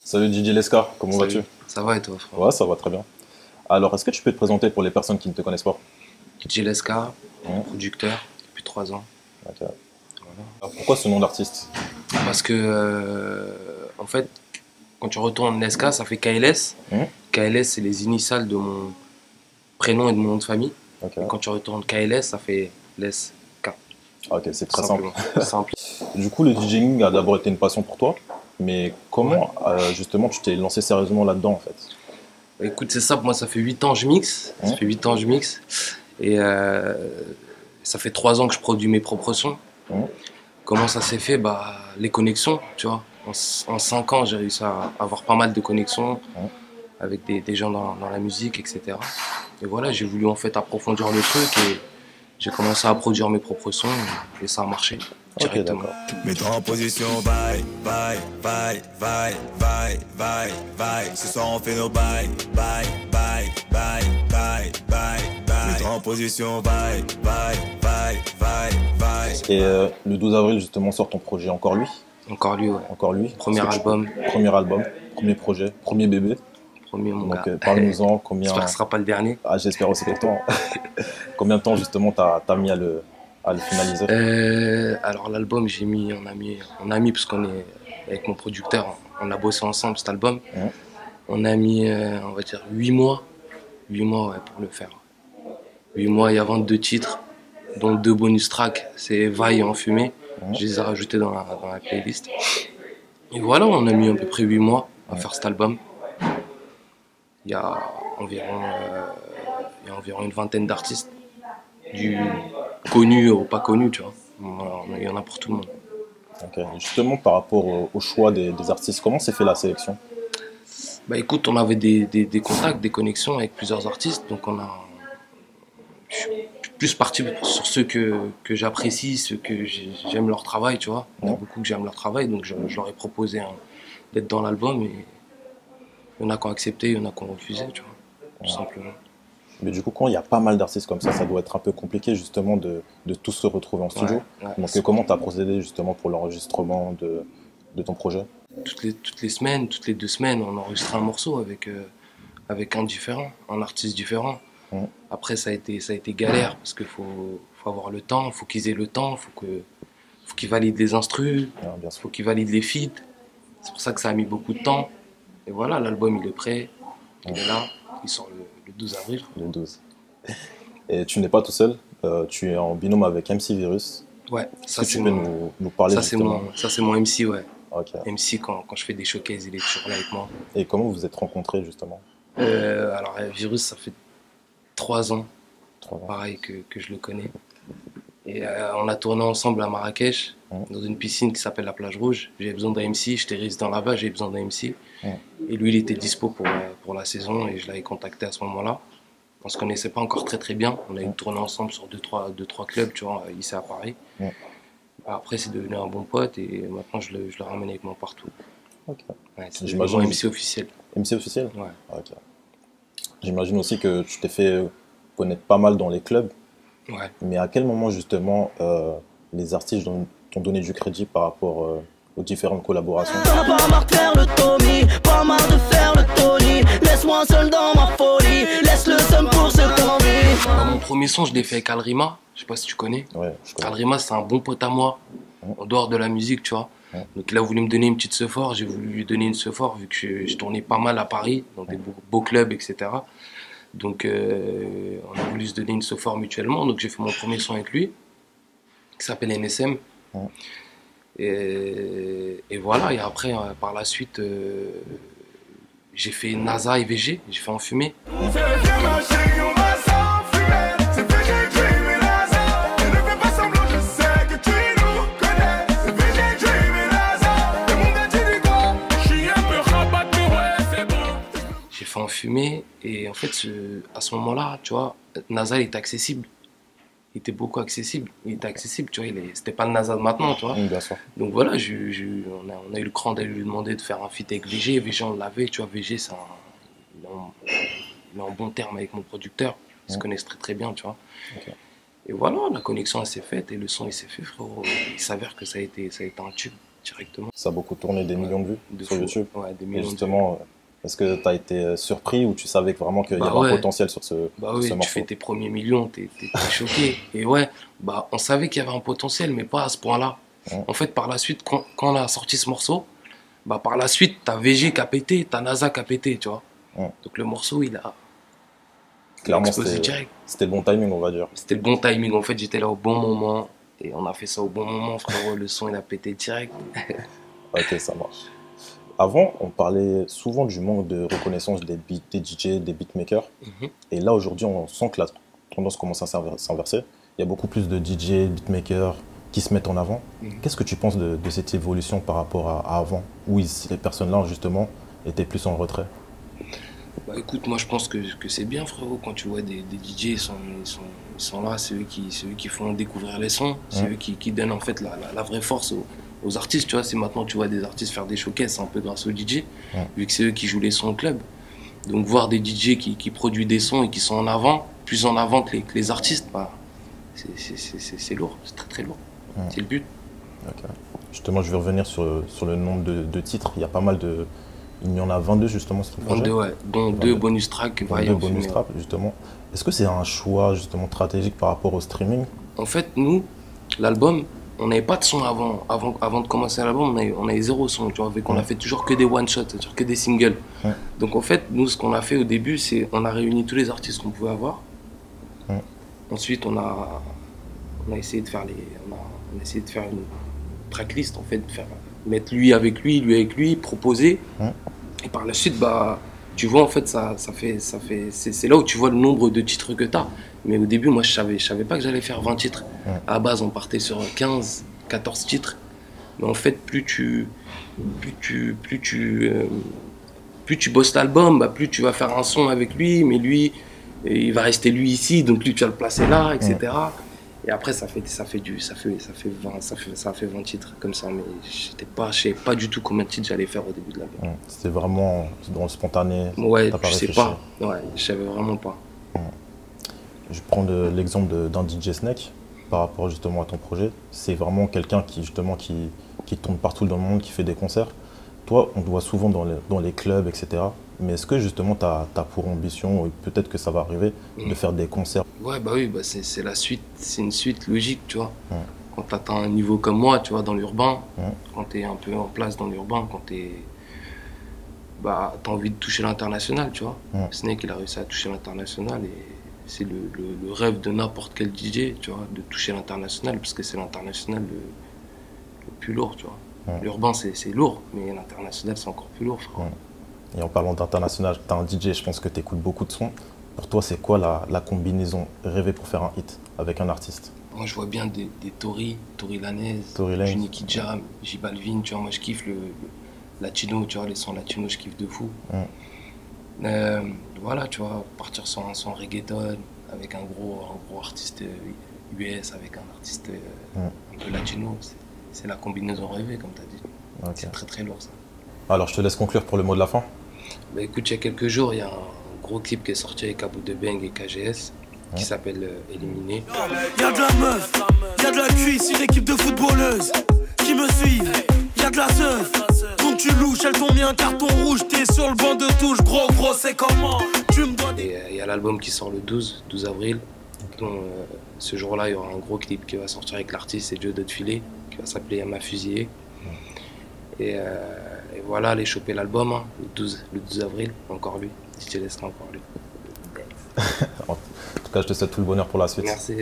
Salut DJ Lescar, comment Salut. vas-tu? Ça va et toi, frère? Ouais, ça va très bien. Alors, est-ce que tu peux te présenter pour les personnes qui ne te connaissent pas? DJ Leska, Hein. producteur depuis 3 ans. Ok. Voilà. Alors, pourquoi ce nom d'artiste? Parce que, en fait, quand tu retournes Leska, ça fait KLS. Hein. KLS, c'est les initiales de mon prénom et de mon nom de famille. Ok. Et quand tu retournes KLS, ça fait Leska. Ok, c'est très simple. Simplement. Simple. Du coup, le DJing a d'abord été une passion pour toi, mais comment justement tu t'es lancé sérieusement là-dedans en fait? Écoute, c'est simple, moi, ça fait 8 ans que je mixe. Hein. Ça fait 8 ans que je mixe. Et ça fait 3 ans que je produis mes propres sons. Hein. Comment ça s'est fait? Bah, les connexions, tu vois. En 5 ans, j'ai réussi à avoir pas mal de connexions Ouais. avec des gens dans la musique, etc. Et voilà, j'ai voulu en fait approfondir le truc et j'ai commencé à produire mes propres sons et ça a marché Ok, directement. d'accord. Mets-toi en position, bye, bye, bye, bye, bye, bye, bye. Ce soir on fait nos bye, bye, bye, bye, bye, bye, bye. Mets-toi en position, bye, bye, bye, bye, bye. Et le 12 avril justement sort ton projet Encore lui? Encore lui, ouais. Encore lui? Premier Est-ce que tu peux- album, Premier album, premier projet, premier bébé. premier mon Donc gars. parle-nous-en, combien... J'espère que ce sera pas le dernier. Ah, j'espère aussi pour toi. Combien de temps justement t'as mis à le finaliser? Alors l'album, on a mis parce qu'on est avec mon producteur, on a bossé ensemble cet album. Ouais. On a mis, on va dire 8 mois, 8 mois ouais, pour le faire. 8 mois, il y a 22 titres, dont 2 bonus tracks, c'est Vaille et Enfumé. Ouais. Je les ai rajoutés dans la playlist. Et voilà, on a mis à peu près 8 mois à faire cet album. Il y a environ une vingtaine d'artistes, du connu au pas connu, tu vois. Voilà, il y en a pour tout le monde. Ok. Justement, par rapport au choix des artistes, comment s'est fait la sélection? Bah écoute, on avait des contacts, des connexions avec plusieurs artistes, donc je suis plus parti sur ceux que j'apprécie, ceux que j'aime leur travail, tu vois. Il y en a Ouais. beaucoup que j'aime leur travail, donc je leur ai proposé d'être dans l'album et il y en a qui ont accepté, il y en a qui ont refusé, tu vois, tout simplement. Mais du coup, quand il y a pas mal d'artistes comme ça doit être un peu compliqué justement de tous se retrouver en studio. Ouais, Donc comment tu as procédé justement pour l'enregistrement de ton projet? toutes les semaines, toutes les 2 semaines, on enregistrait un morceau avec un différent, un artiste différent. Ouais. Après, ça a été galère parce qu'il faut avoir le temps, faut qu'ils aient le temps, faut qu'ils valident les instrus, Ah, bien sûr. faut qu'ils valident les feats. C'est pour ça que ça a mis beaucoup de temps. Et voilà, l'album il est prêt, il est là, il sort le 12 avril. Le 12. Et tu n'es pas tout seul, tu es en binôme avec MC Virus. Ouais, Est-ce ça que c'est tu peux mon, nous parler ça c'est justement? mon MC, ouais. Ok. MC quand je fais des showcases, il est toujours là avec moi. Et comment vous vous êtes rencontrés justement? Alors Virus, ça fait 3 ans. 3 ans. Pareil que je le connais. Et on a tourné ensemble à Marrakech, Ouais. dans une piscine qui s'appelle la Plage Rouge. J'avais besoin d'un MC, j'étais résident là-bas, j'avais besoin d'un MC. Ouais. Et lui, il était dispo pour la saison et je l'avais contacté à ce moment-là. On se connaissait pas encore très bien. On a eu tourné ensemble sur deux, trois clubs, tu vois, ici à Paris. Ouais. Après, c'est devenu un bon pote et maintenant, je le ramène avec moi partout. Ok. Ouais, c'est devenu J'imagine- mon MC officiel. MC officiel? Ouais. Ok. J'imagine aussi que tu t'es fait connaître pas mal dans les clubs, Ouais. mais à quel moment justement les artistes t'ont donné du crédit par rapport aux différentes collaborations? T'en as pas marre de faire le Tommy, pas marre de faire le Tony. Laisse-moi seul dans ma folie, laisse le seum pour ceux qui ont envie. Mon premier son, je l'ai fait avec Alrima. Je sais pas si tu connais. Ouais, je connais. Alrima, c'est un bon pote à moi, Ouais. en dehors de la musique, tu vois. Ouais. Donc il a voulu me donner une petite sephore, j'ai voulu lui donner une sephore, vu que je tournais pas mal à Paris, dans des beaux clubs, etc. Donc on a voulu se donner une sephore mutuellement, donc j'ai fait mon premier son avec lui, qui s'appelle NSM. Ouais. Et voilà, et après, par la suite, j'ai fait NASA et VG, j'ai fait Enfumé. J'ai fait Enfumé, et en fait, à ce moment-là, tu vois, NASA il était accessible. Il était beaucoup accessible. Il était accessible, tu vois. C'était pas le NASA de maintenant, tu vois. Bien sûr. Donc voilà, on a eu le cran d'aller lui demander de faire un feat avec VG. VG, on l'avait, tu vois. VG, il est en bon terme avec mon producteur. Ils se connaissent très très bien, tu vois. Ok. Et voilà, la connexion elle s'est faite et le son il s'est fait, frérot. Il s'avère que ça a été un tube directement. Ça a beaucoup tourné, des millions de vues sur fou. YouTube. Ouais, des Et millions de vues. justement, est-ce que tu as été surpris ou tu savais vraiment qu'il y Bah avait ouais. un potentiel sur Bah ce oui, tu morceau? fais tes premiers millions, t'es choqué. Et ouais, bah on savait qu'il y avait un potentiel, mais pas à ce point-là. Ouais. En fait, par la suite, quand on a sorti ce morceau, bah par la suite, t'as VG qui a pété, t'as NASA qui a pété, tu vois. Ouais. Donc le morceau, il a Clairement, explosé direct. c'était le bon timing, on va dire. C'était le bon timing. En fait, j'étais là au bon moment. Et on a fait ça au bon moment, frérot. Le son, il a pété direct. Ok, ça marche. Avant, on parlait souvent du manque de reconnaissance des DJ, des beatmakers. Mhm. Et là, aujourd'hui, on sent que la tendance commence à s'inverser. Il y a beaucoup plus de DJ, beatmakers qui se mettent en avant. Mhm. Qu'est-ce que tu penses de cette évolution par rapport à avant, où ces personnes-là, justement, étaient plus en retrait? Bah écoute, moi je pense que c'est bien, frérot, quand tu vois des DJ, ils sont là, c'est eux qui font découvrir les sons, c'est Ouais. eux qui donnent en fait la vraie force aux artistes, tu vois. C'est maintenant tu vois des artistes faire des showcases, c'est un peu grâce aux DJ, Ouais. vu que c'est eux qui jouent les sons au club. Donc voir des DJ qui produisent des sons et qui sont en avant, plus en avant que les artistes, bah, c'est lourd, c'est très très lourd. Ouais. C'est le but. Ok. Justement, je vais revenir sur le nombre de titres. Il y a pas mal de... Il y en a 22, justement, sur le projet. 22, ouais, dont 2 bonus tracks. 22 bonus trap, justement. Est-ce que c'est un choix, justement, stratégique par rapport au streaming? En fait, nous, l'album, on n'avait pas de son avant de commencer l'album, on avait zéro son, tu vois, vu qu'on Ouais. a fait toujours que des one-shots, c'est-à-dire que des singles. Ouais. Donc en fait, nous, ce qu'on a fait au début, c'est on a réuni tous les artistes qu'on pouvait avoir. Ouais. Ensuite, on a essayé de faire on a essayé de faire une tracklist, en fait, mettre lui avec lui, proposer. Ouais. Et par la suite, bah, tu vois, en fait, c'est là où tu vois le nombre de titres que tu as. Mais au début, moi, je savais pas que j'allais faire 20 titres. Ouais. À la base, on partait sur 15, 14 titres. Mais en fait, plus tu bosses l'album, bah, plus tu vas faire un son avec lui. Mais lui, il va rester lui ici, donc lui, tu vas le placer là, etc. Et après, ça fait 20 titres comme ça. Mais je savais pas du tout combien de titres j'allais faire au début de l'album. C'était vraiment dans le spontané. Ouais, t'as pas je sais réfléchi. pas. Ouais, je savais vraiment pas. Je prends l'exemple d'un DJ Snake par rapport justement à ton projet. C'est vraiment quelqu'un qui justement qui tourne partout dans le monde, qui fait des concerts. Toi, on te voit souvent dans les clubs, etc. Mais est-ce que justement tu as pour ambition, et peut-être que ça va arriver, de faire des concerts? Ouais, bah oui, bah c'est la suite, c'est une suite logique, tu vois. Ouais. Quand tu atteins un niveau comme moi, tu vois, dans l'urbain, Ouais. quand tu es un peu en place dans l'urbain, bah, t'as envie de toucher l'international, tu vois. Ouais. Snake, il a réussi à toucher l'international et c'est le rêve de n'importe quel DJ, tu vois, de toucher l'international, parce que c'est l'international le plus lourd, tu vois. Ouais. L'urbain, c'est lourd, mais l'international, c'est encore plus lourd, frère. Ouais. Et en parlant d'international, tu as un DJ, je pense que tu écoutes beaucoup de sons. Pour toi, c'est quoi la combinaison rêvée pour faire un hit avec un artiste? Moi, je vois bien des Tory Lanez, Tory Lanez. Nicky Jam, J Balvin, tu vois, moi je kiffe le latino, tu vois, les sons latinos, je kiffe de fou. Voilà, tu vois, partir sur un son reggaeton avec un gros artiste US, avec un artiste un peu latino, c'est la combinaison rêvée, comme tu as dit. Ok. C'est très très lourd ça. Alors, je te laisse conclure pour le mot de la fin. Bah écoute, il y a quelques jours, il y a un gros clip qui est sorti avec Abou de Beng et KGS qui s'appelle Éliminé. Y'a de la meuf, y'a de la cuisse, une équipe de footballeuses qui me suivent. Y'a de la seuf, donc tu louches, elles t'ont mis un carton rouge, t'es sur le banc de touche, gros, c'est comment tu me dois des... Et il y a l'album qui sort le 12 avril. dont, ce jour-là, il y aura un gros clip qui va sortir avec l'artiste et Joe Dotfilet, qui va s'appeler Yama Fusillé. Et voilà, aller choper l'album, hein, le 12 avril, encore lui. Si tu laisseras encore lui. En tout cas, je te souhaite tout le bonheur pour la suite. Merci.